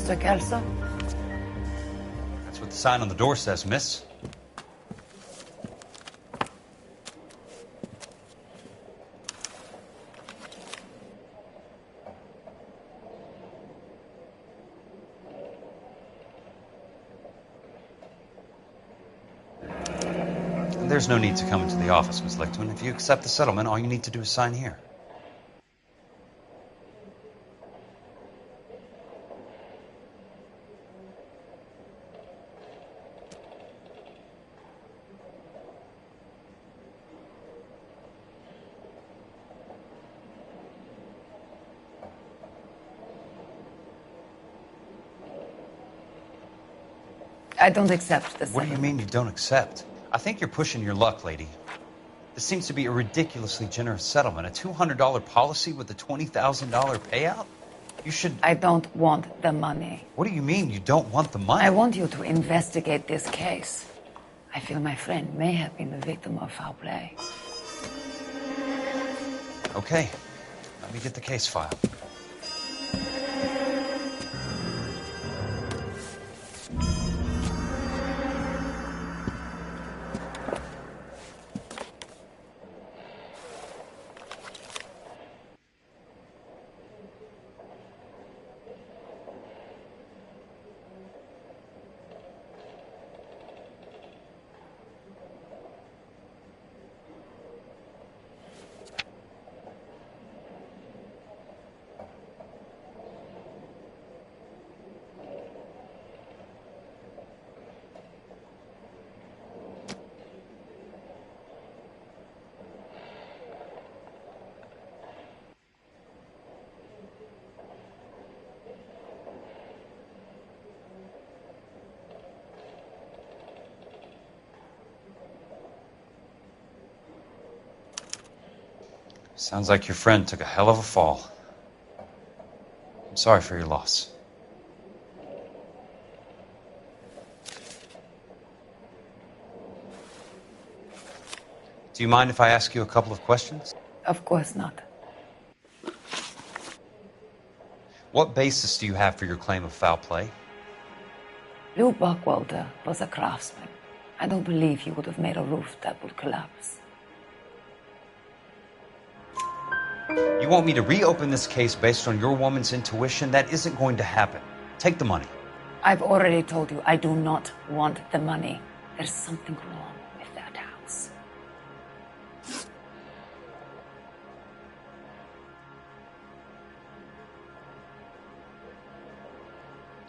Mr. Kelso? That's what the sign on the door says, miss. There's no need to come into the office, Miss Lichtman. If you accept the settlement, all you need to do is sign here. I don't accept this. What do you mean you don't accept? I think you're pushing your luck, lady. This seems to be a ridiculously generous settlement. A $200 policy with a $20,000 payout? You should... I don't want the money. What do you mean you don't want the money? I want you to investigate this case. I feel my friend may have been the victim of foul play. Okay. Let me get the case file. Sounds like your friend took a hell of a fall. I'm sorry for your loss. Do you mind if I ask you a couple of questions? Of course not. What basis do you have for your claim of foul play? Lou Buckwalter was a craftsman. I don't believe he would have made a roof that would collapse. You want me to reopen this case based on your woman's intuition? That isn't going to happen. Take the money. I've already told you I do not want the money. There's something wrong with that house.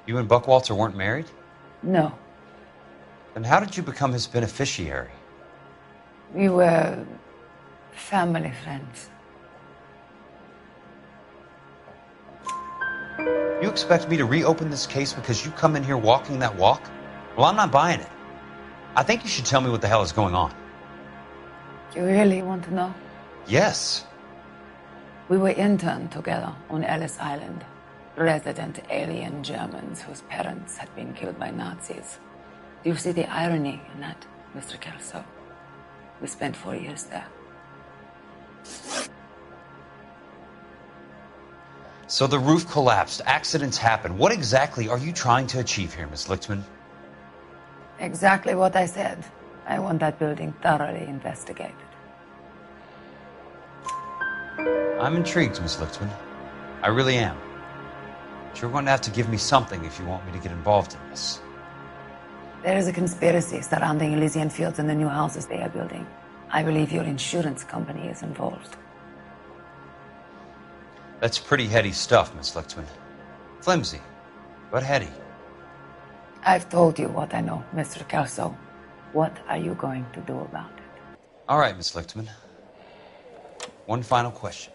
You and Buckwalter weren't married? No. Then how did you become his beneficiary? We were family friends. You expect me to reopen this case because you come in here walking that walk? Well, I'm not buying it. I think you should tell me what the hell is going on. You really want to know? Yes. We were interned together on Ellis Island. Resident alien Germans whose parents had been killed by Nazis. Do you see the irony in that, Mr. Kelso? We spent 4 years there. So the roof collapsed, accidents happen. What exactly are you trying to achieve here, Miss Lichtman? Exactly what I said. I want that building thoroughly investigated. I'm intrigued, Miss Lichtman. I really am. But you're going to have to give me something if you want me to get involved in this. There is a conspiracy surrounding Elysian Fields and the new houses they are building. I believe your insurance company is involved. That's pretty heady stuff, Miss Lichtman. Flimsy, but heady. I've told you what I know, Mr. Kelso. What are you going to do about it? All right, Miss Lichtman. One final question.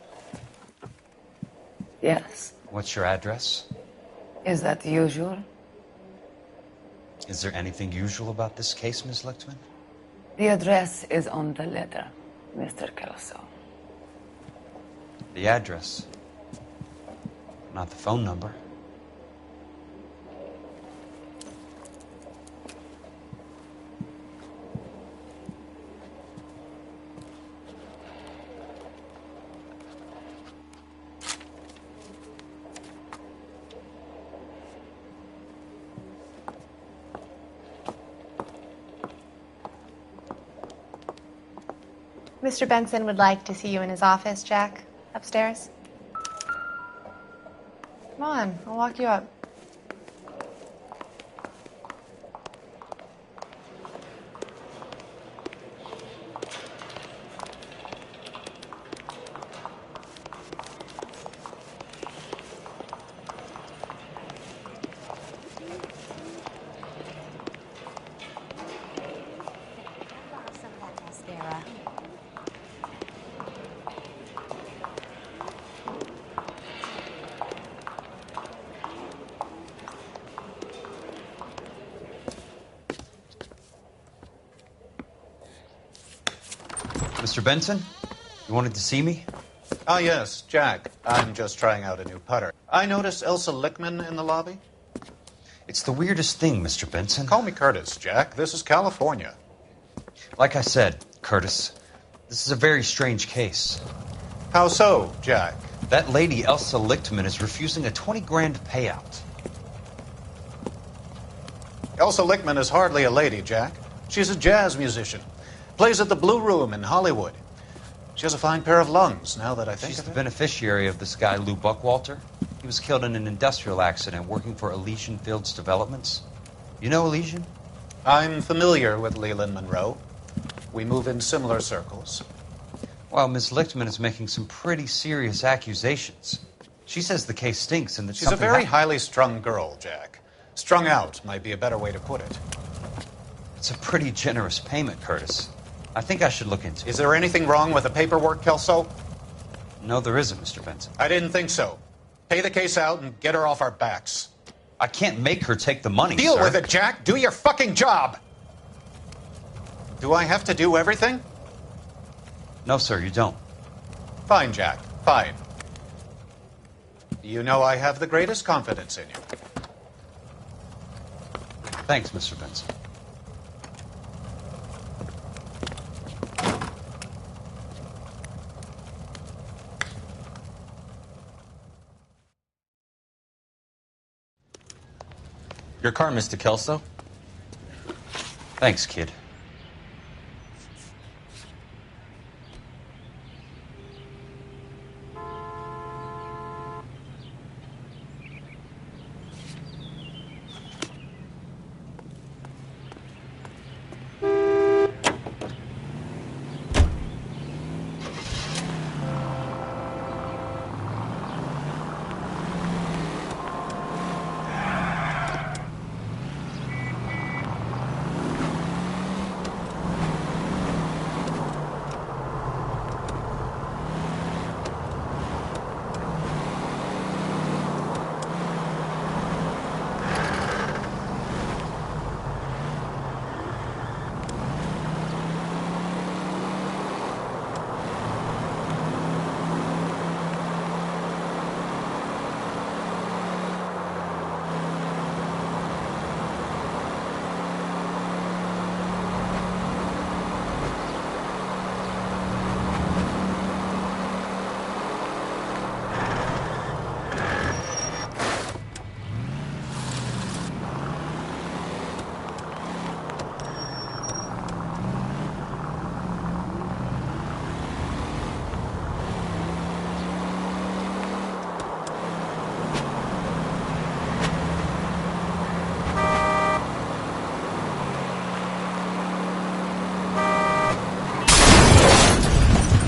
Yes. What's your address? Is that usual? Is there anything usual about this case, Miss Lichtman? The address is on the letter, Mr. Kelso. The address, not the phone number. Mr. Benson would like to see you in his office, Jack. Upstairs. Come on, I'll walk you up. Mr. Benson, you wanted to see me? Ah, yes, Jack. I'm just trying out a new putter. I noticed Elsa Lickman in the lobby. It's the weirdest thing, Mr. Benson. Call me Curtis, Jack. This is California. Like I said, Curtis, this is a very strange case. How so, Jack? That lady, Elsa Lichtman, is refusing a 20 grand payout. Elsa Lickman is hardly a lady, Jack. She's a jazz musician. Plays at the Blue Room in Hollywood. She has a fine pair of lungs, now that I think She's of the it. beneficiary of this guy, Lou Buckwalter. He was killed in an industrial accident working for Elysian Fields Developments. You know Elysian? I'm familiar with Leland Monroe. We move in similar circles. Well, Miss Lichtman is making some pretty serious accusations. She says the case stinks and that She's a very highly strung girl, Jack. Strung out might be a better way to put it. It's a pretty generous payment, Curtis. I think I should look into it. Is there anything wrong with the paperwork, Kelso? No, there isn't, Mr. Benson. I didn't think so. Pay the case out and get her off our backs. I can't make her take the money, Deal sir. with it, Jack. Do your fucking job. Do I have to do everything? No, sir, you don't. Fine, Jack. Fine. You know I have the greatest confidence in you. Thanks, Mr. Benson. Your car, Mr. Kelso. Thanks, kid.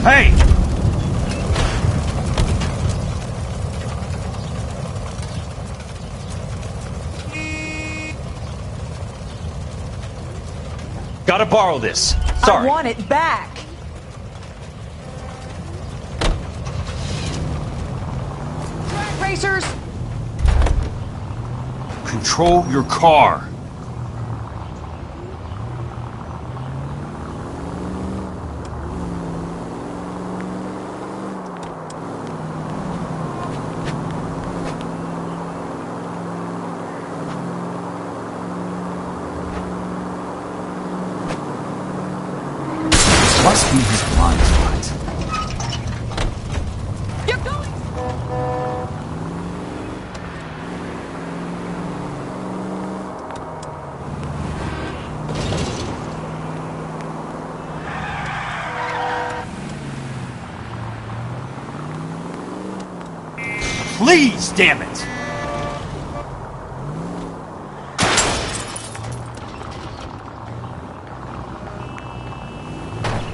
Hey! Gotta borrow this. Sorry. I want it back. Track racers! Control your car. Must be his blind spots. You're going! Please, damn it!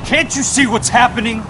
Can't you see what's happening?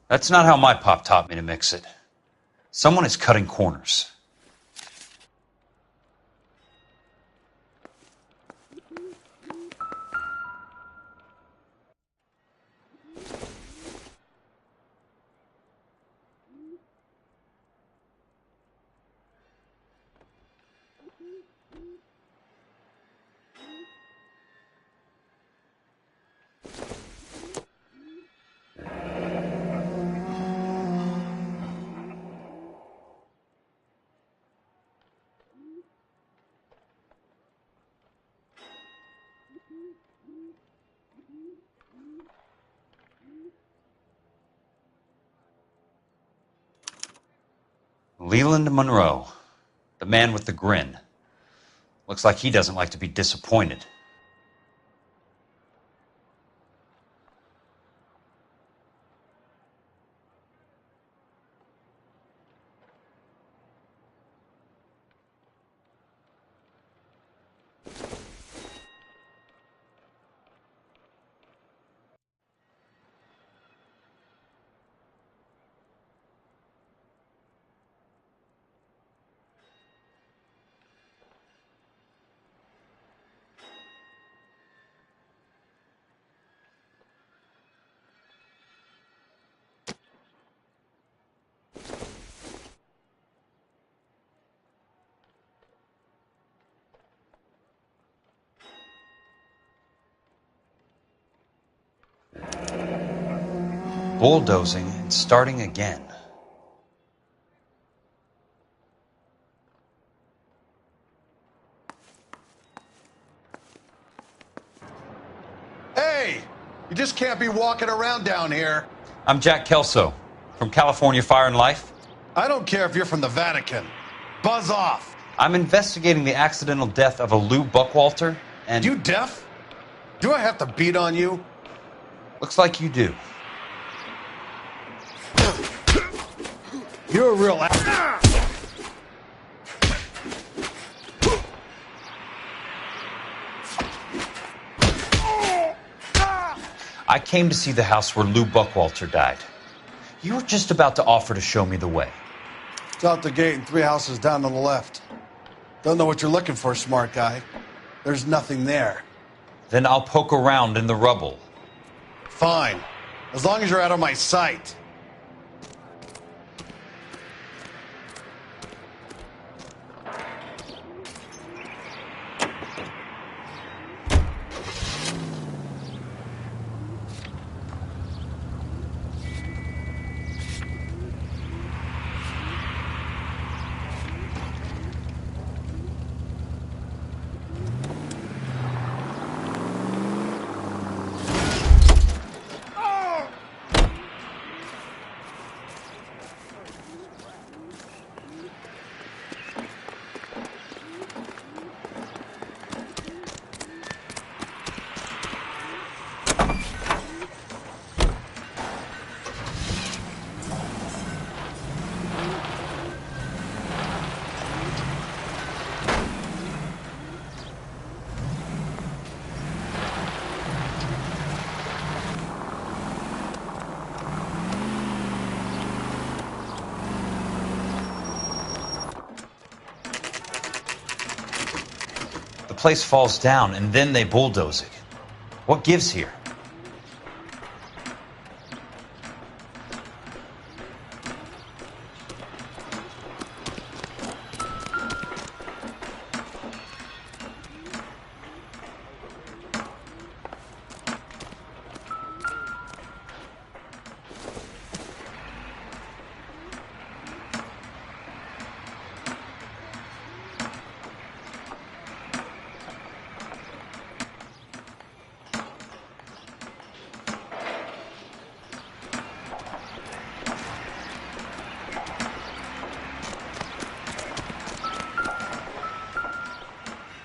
That's not how my pop taught me to mix it. Someone is cutting corners. Leland Monroe, the man with the grin. Looks like he doesn't like to be disappointed. Bulldozing and starting again. Hey! You just can't be walking around down here. I'm Jack Kelso, from California Fire and Life. I don't care if you're from the Vatican. Buzz off. I'm investigating the accidental death of a Lou Buckwalter, and... You deaf? Do I have to beat on you? Looks like you do. You're a real I came to see the house where Lou Buckwalter died. You were just about to offer to show me the way. It's out the gate and 3 houses down on the left. Don't know what you're looking for, smart guy. There's nothing there. Then I'll poke around in the rubble. Fine. As long as you're out of my sight. place falls down and then they bulldoze it. What gives here?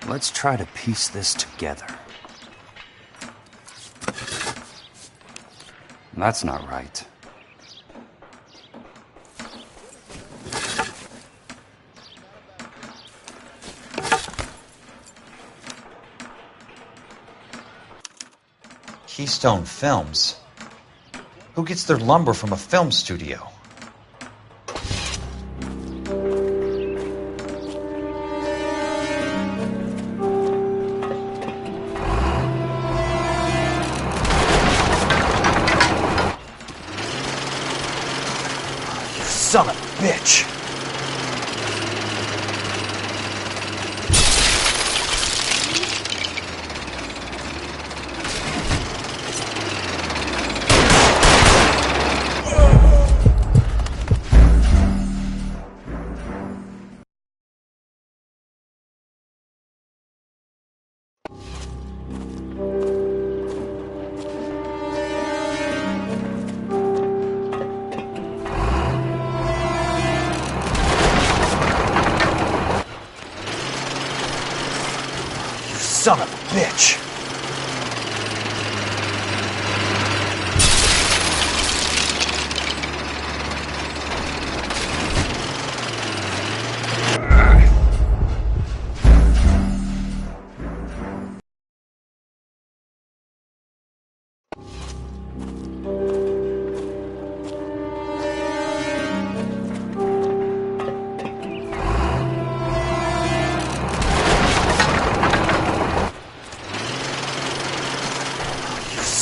Let's try to piece this together. That's not right. Keystone Films? Who gets their lumber from a film studio? Son of a bitch! Son of a bitch!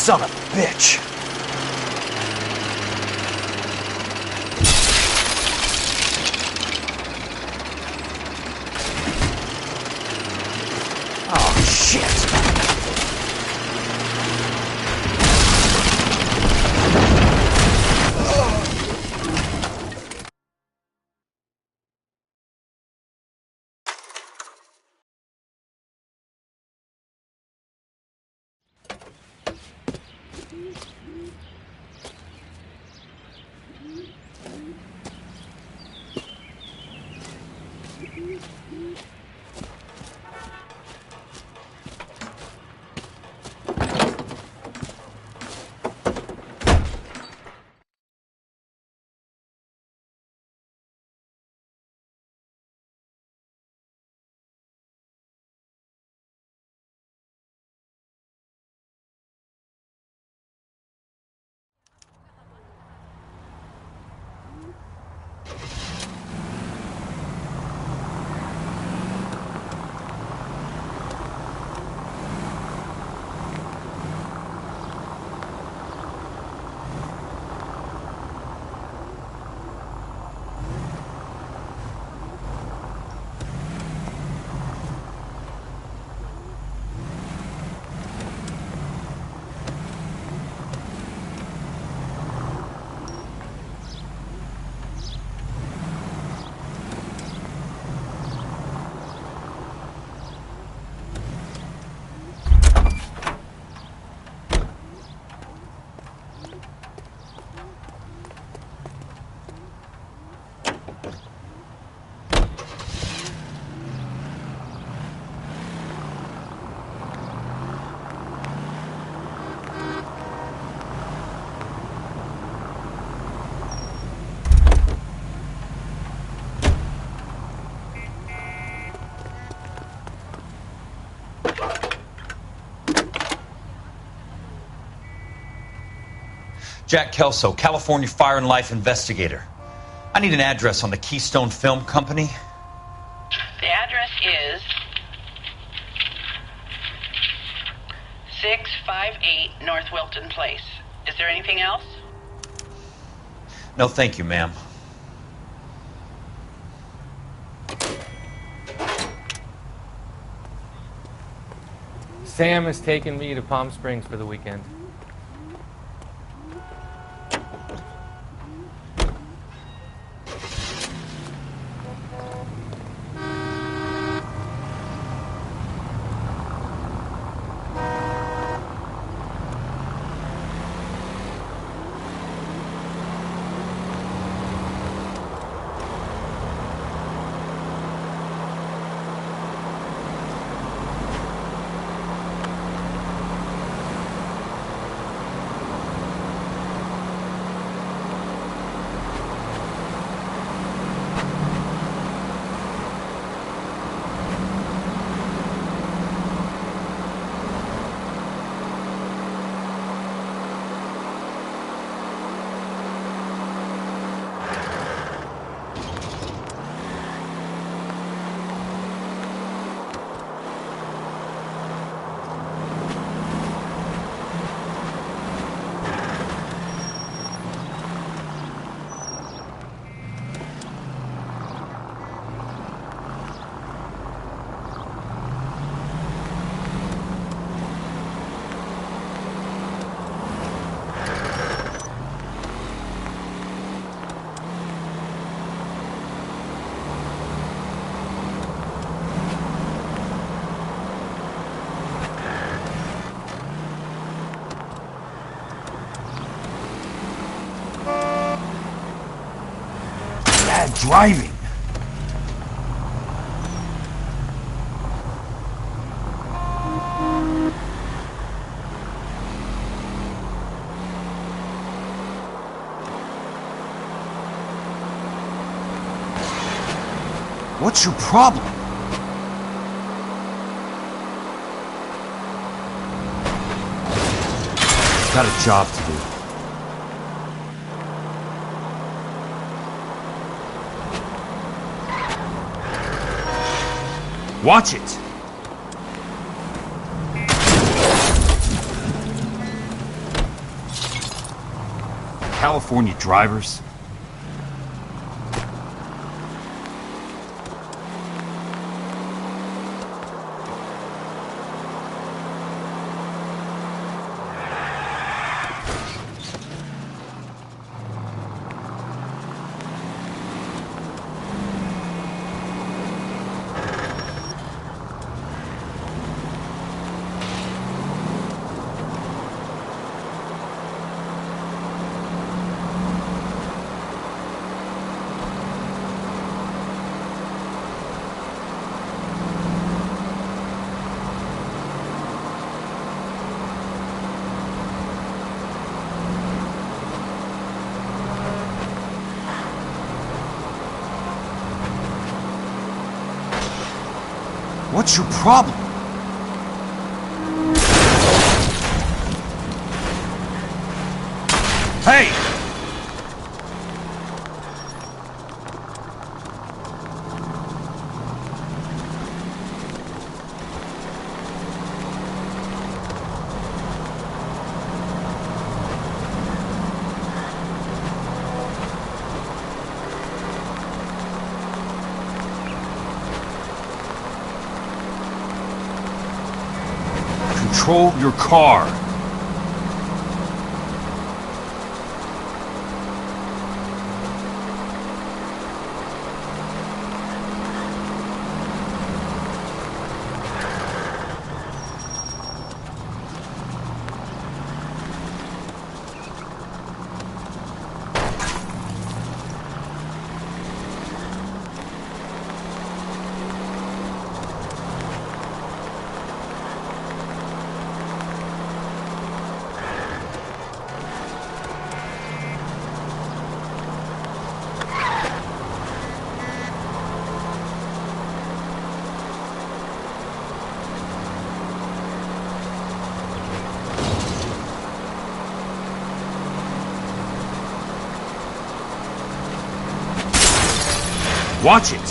Son of a bitch! Oh, shit! Jack Kelso, California Fire and Life investigator. I need an address on the Keystone Film Company. The address is 658 North Wilton Place. Is there anything else? No, thank you, ma'am. Sam has taken me to Palm Springs for the weekend. Driving. What's your problem? Got a job to do. Watch it! California drivers. What's your problem? Hey! Control your car. Watch it!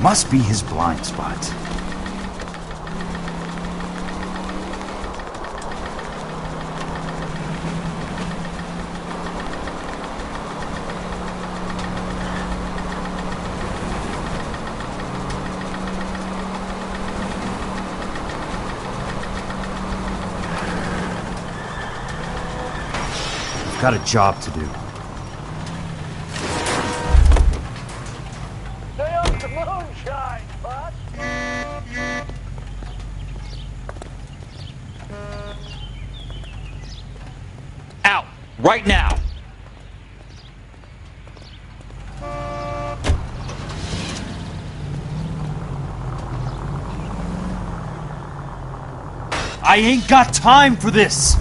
Must be his blind spot. I've got a job to do. Out! Right now! I ain't got time for this!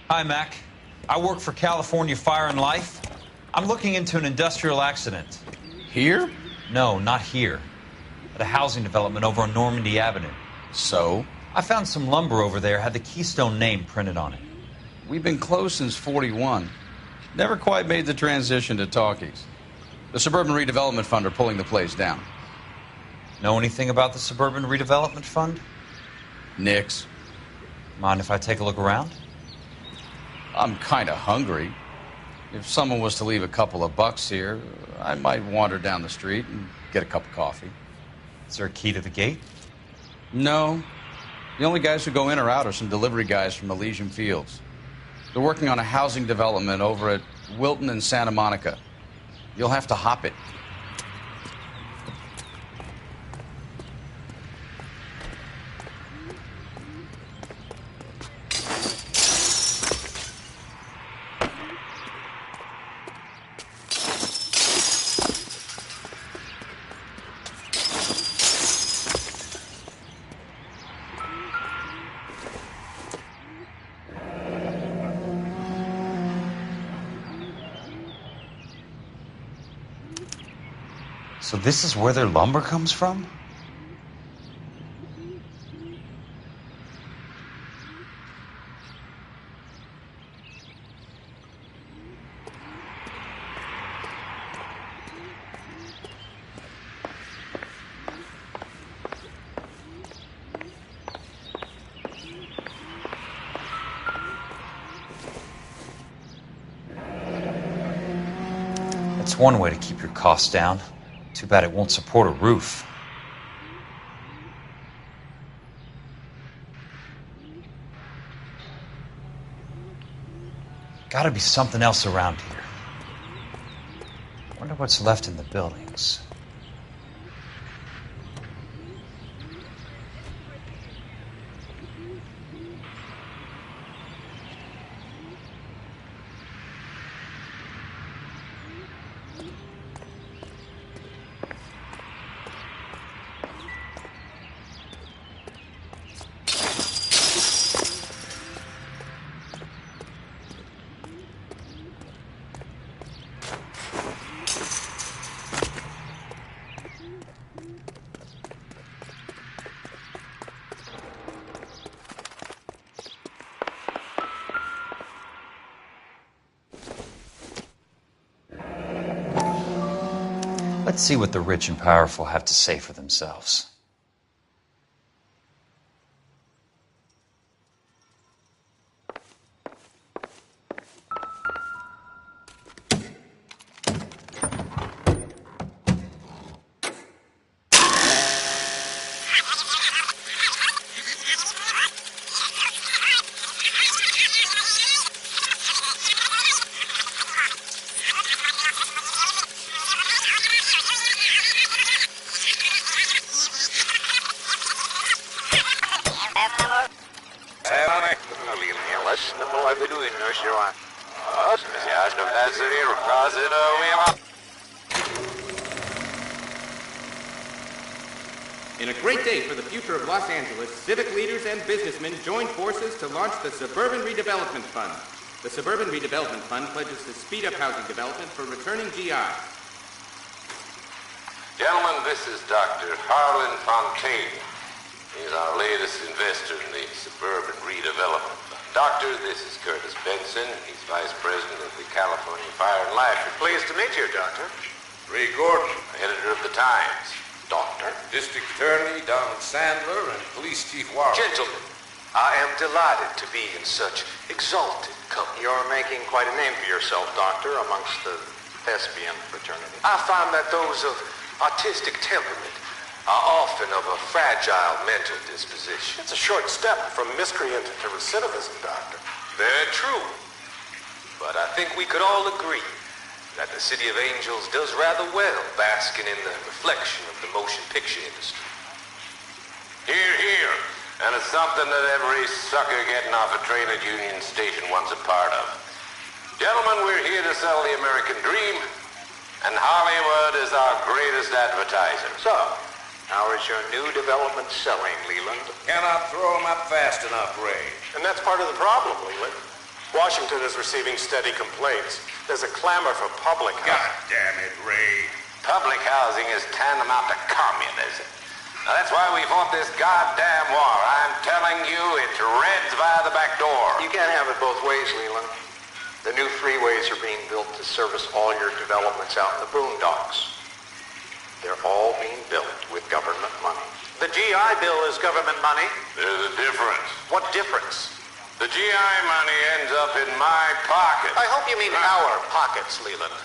Hi, Mac. I work for California Fire and Life. I'm looking into an industrial accident. Here? No, not here. At a housing development over on Normandy Avenue. So? I found some lumber over there, had the Keystone name printed on it. We've been closed since 41. Never quite made the transition to talkies. The Suburban Redevelopment Fund are pulling the place down. Know anything about the Suburban Redevelopment Fund? Nix. Mind if I take a look around? I'm kind of hungry. If someone was to leave a couple of bucks here, I might wander down the street and get a cup of coffee. Is there a key to the gate? No. The only guys who go in or out are some delivery guys from Elysian Fields. They're working on a housing development over at Wilton and Santa Monica. You'll have to hop it. So this is where their lumber comes from? That's one way to keep your costs down. Too bad it won't support a roof. Gotta be something else around here. Wonder what's left in the buildings. Let's see what the rich and powerful have to say for themselves. In a great day for the future of Los Angeles, civic leaders and businessmen joined forces to launch the Suburban Redevelopment Fund. The Suburban Redevelopment Fund pledges to speed up housing development for returning GIs. Gentlemen, this is Dr. Harlan Fontaine. He's our latest investor in the Suburban Redevelopment Fund. Doctor, this is Curtis Benson. He's Vice President of the California Fire and Life. Pleased to meet you, Doctor. Ray Gordon, editor of the Times. Doctor? District Attorney Donald Sandler and Police Chief Warren. Gentlemen, I am delighted to be in such exalted company. You're making quite a name for yourself, Doctor, amongst the thespian fraternity. I find that those of artistic temperament are often of a fragile mental disposition. It's a short step from miscreant to recidivism, Doctor. Very true. But I think we could all agree that the City of Angels does rather well basking in the reflection of the motion picture industry. Hear, hear. And it's something that every sucker getting off a train at Union Station wants a part of. Gentlemen, we're here to sell the American dream, and Hollywood is our greatest advertiser. So, how is your new development selling, Leland? Cannot throw them up fast enough, Ray. And that's part of the problem, Leland. Washington is receiving steady complaints. There's a clamor for public housing. God damn it, Ray. Public housing is tantamount to communism. Now, that's why we fought this goddamn war. I'm telling you, it's Reds via the back door. You can't have it both ways, Leland. The new freeways are being built to service all your developments out in the boondocks. They're all being built with government money. The GI Bill is government money. There's a difference. What difference? The GI money ends up in my pocket. I hope you mean our pockets, Leland.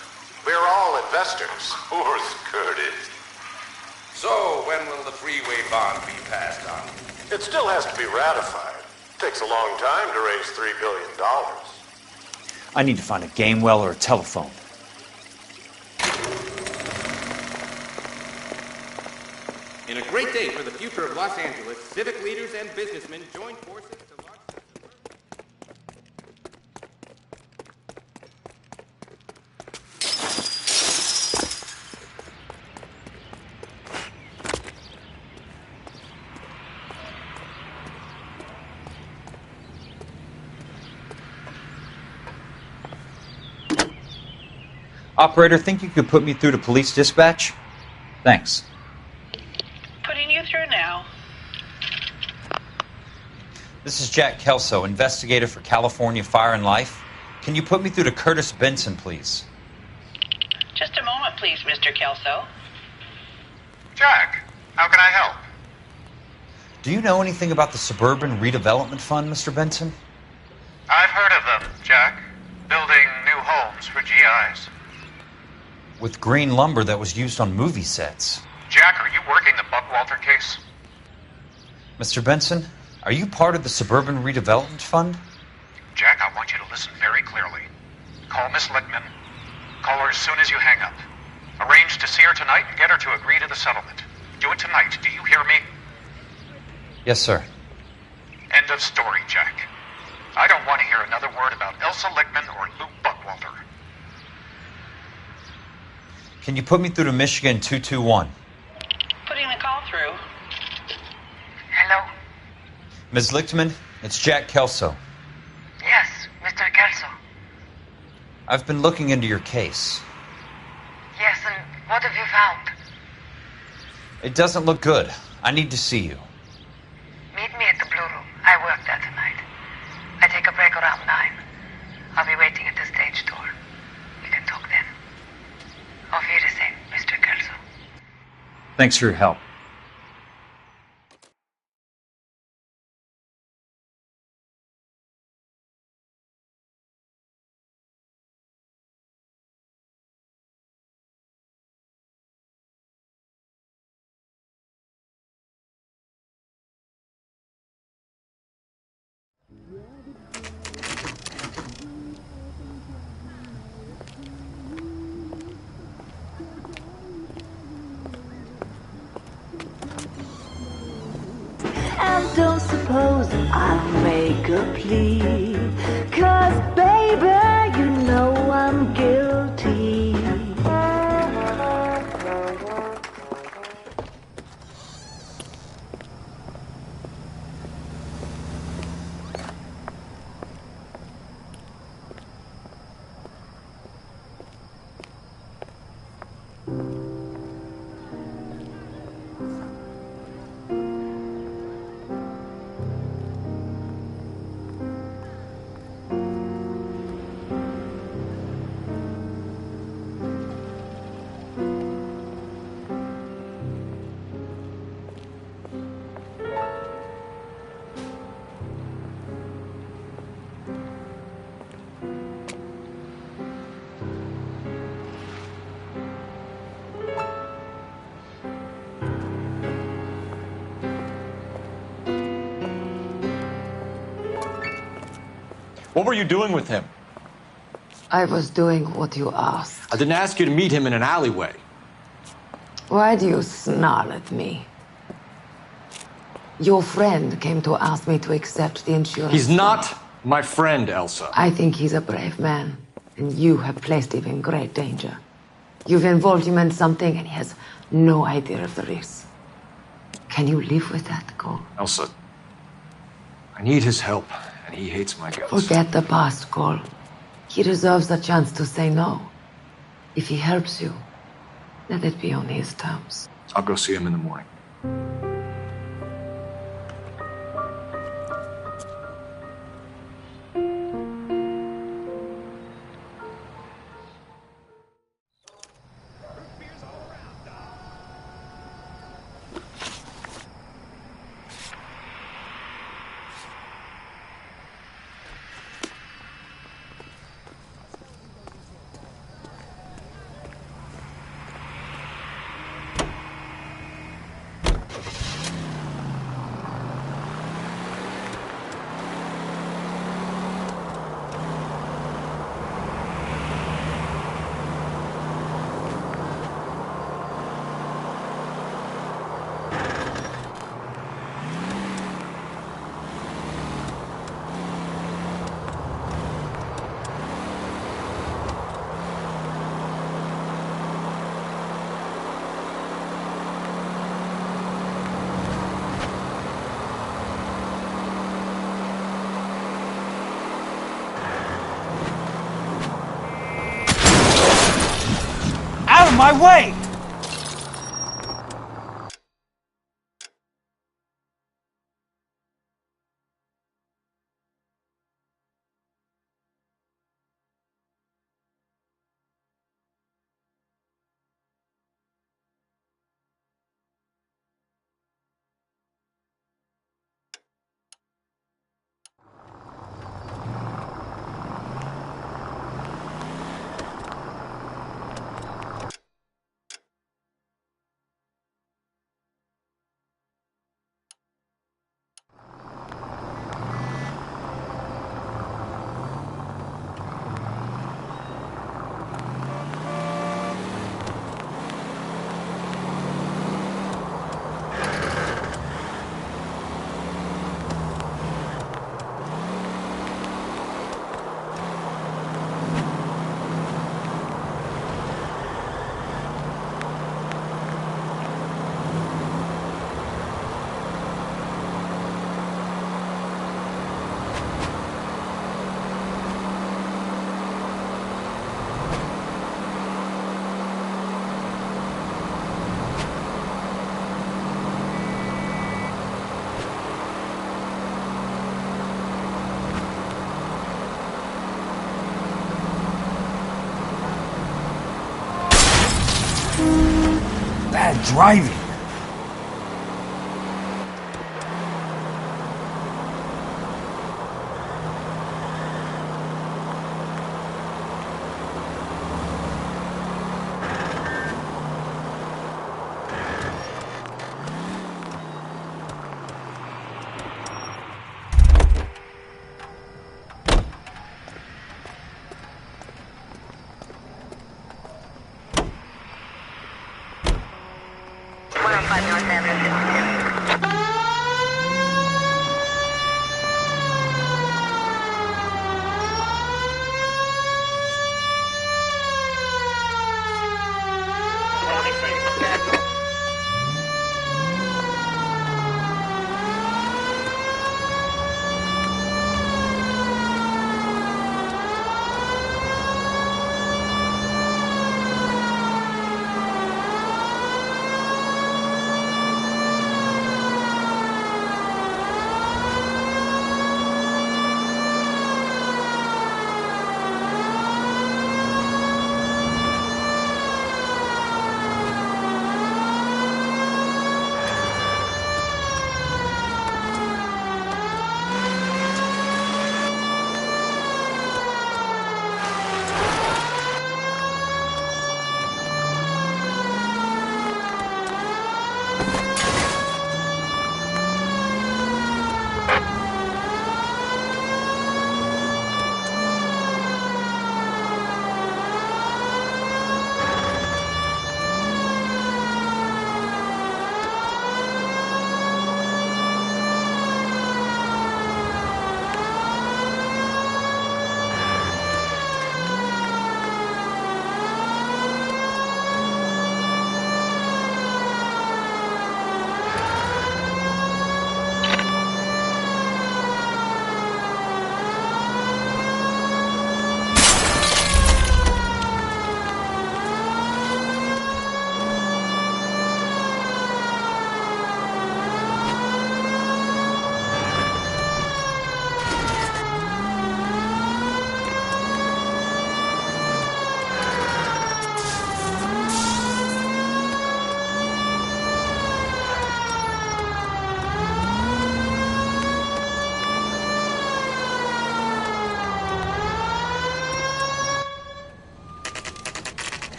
We're all investors. Of course, Curtis. So, when will the freeway bond be passed on? It still has to be ratified. It takes a long time to raise $3 billion. I need to find a game well or a telephone. In a great day for the future of Los Angeles, civic leaders and businessmen join forces to launch the Operator, think you could put me through to police dispatch? Thanks. Putting you through now. This is Jack Kelso, investigator for California Fire and Life. Can you put me through to Curtis Benson, please? Just a moment, please, Mr. Kelso. Jack, how can I help? Do you know anything about the Suburban Redevelopment Fund, Mr. Benson? I've heard of them, Jack. Building new homes for GIs. With green lumber that was used on movie sets. Jack, are you working the Buckwalter case? Mr. Benson, are you part of the Suburban Redevelopment Fund? Jack, I want you to listen very clearly. Call Miss Lickman. Call her as soon as you hang up. Arrange to see her tonight and get her to agree to the settlement. Do it tonight. Do you hear me? Yes, sir. End of story, Jack. I don't want to hear another word about Elsa Lickman or Lou Buckwalter. Can you put me through to Michigan 221? Putting the call through. Hello? Ms. Lichtman, it's Jack Kelso. Yes, Mr. Kelso. I've been looking into your case. Yes, and what have you found? It doesn't look good. I need to see you. Meet me at the Blue Room. I work there tonight. I take a break around 9. I'll be waiting at the stage door. We can talk then. Auf Wiedersehen, Mr. Kelso. Thanks for your help. And don't suppose I'll make a plea, 'cause baby, you know I'm guilty. What were you doing with him? I was doing what you asked. I didn't ask you to meet him in an alleyway. Why do you snarl at me? Your friend came to ask me to accept the insurance. He's not my friend, Elsa. I think he's a brave man, and you have placed him in great danger. You've involved him in something, and he has no idea of the risk. Can you live with that, Cole? Elsa, I need his help, and he hates my guts. Forget the past, Cole. He deserves a chance to say no. If he helps you, let it be on his terms. I'll go see him in the morning. Out of my way! Bad driving.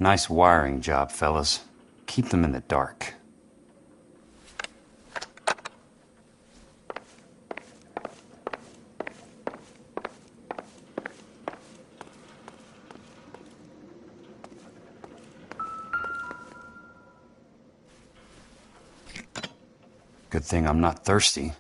Nice wiring job, fellas. Keep them in the dark. Good thing I'm not thirsty.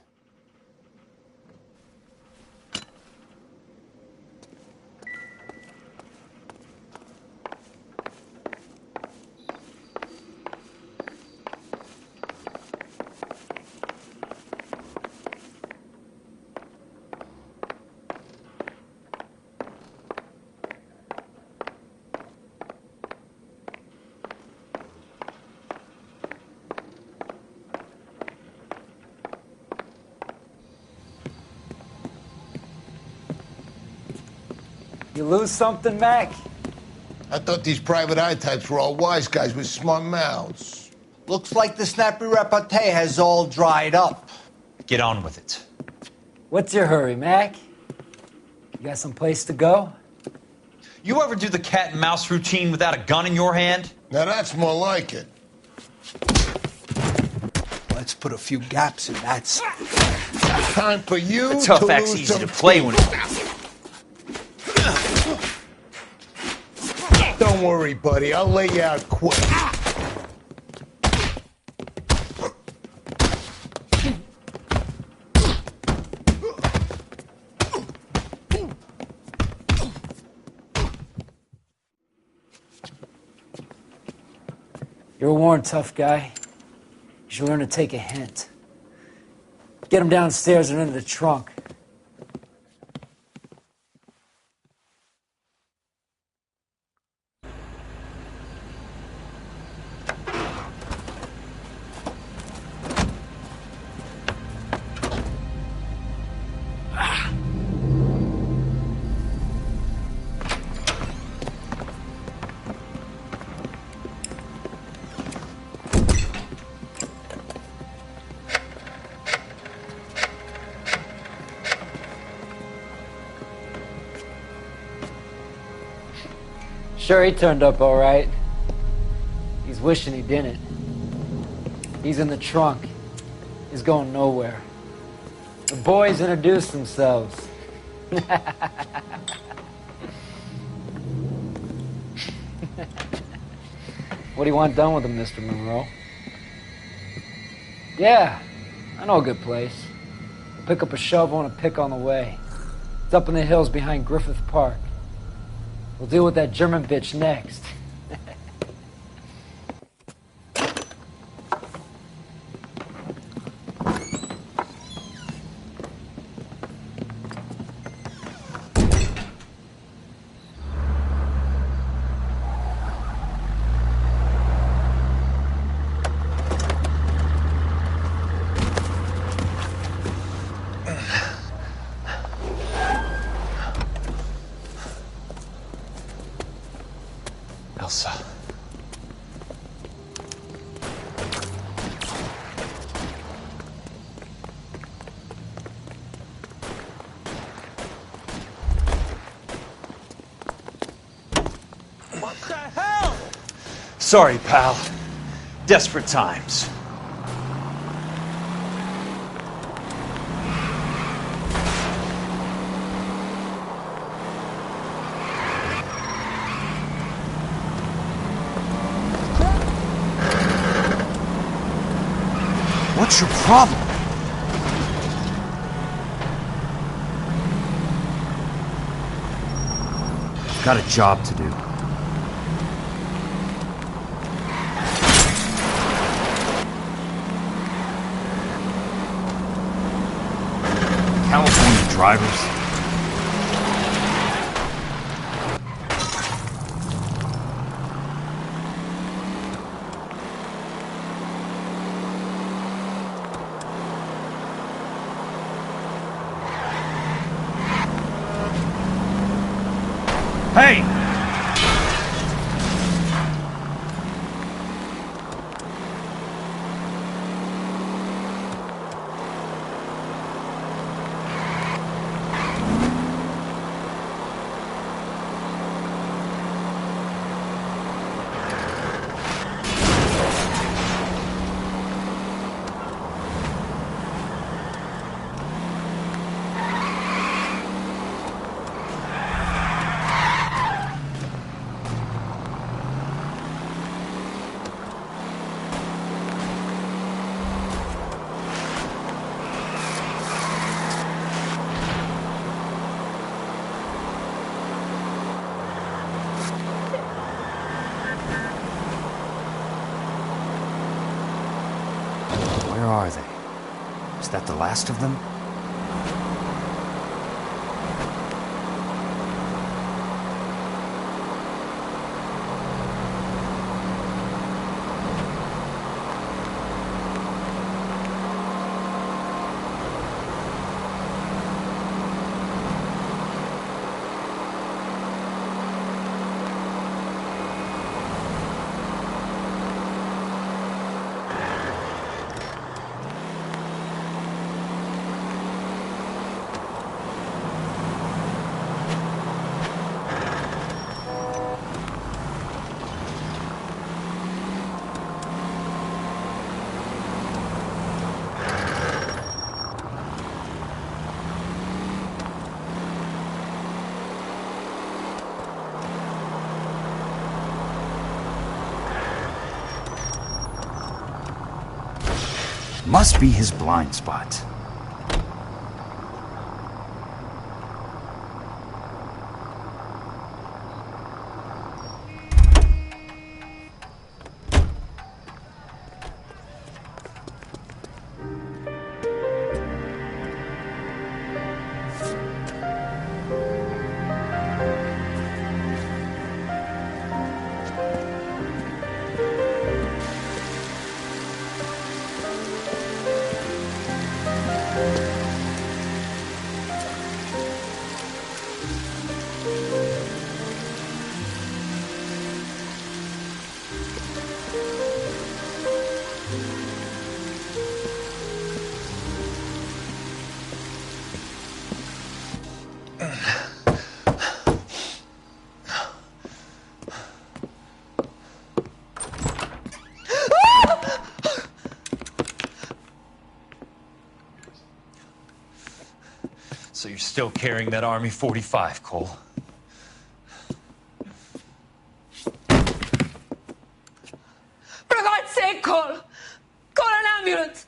You lose something, Mac? I thought these private eye types were all wise guys with smart mouths. Looks like the snappy repartee has all dried up. Get on with it. What's your hurry, Mac? You got some place to go? You ever do the cat and mouse routine without a gun in your hand? Now that's more like it. Let's put a few gaps in that. Time for you a tough to act's lose easy some to play teeth. when Don't worry, buddy. I'll lay you out quick. You're a worn, tough guy. You should learn to take a hint. Get him downstairs and into the trunk. Sure, he turned up all right. He's wishing he didn't. He's in the trunk. He's going nowhere. The boys introduced themselves. What do you want done with him, Mr. Monroe? Yeah, I know a good place. We'll pick up a shovel and a pick on the way. It's up in the hills behind Griffith Park. We'll deal with that German bitch next. Elsa. What the hell? Sorry, pal. Desperate times. What's your problem? Got a job to do. California drivers. Hey! Where are they? Is that the last of them? Must be his blind spot. So you're still carrying that Army 45, Cole? For God's sake, Cole! Call an ambulance!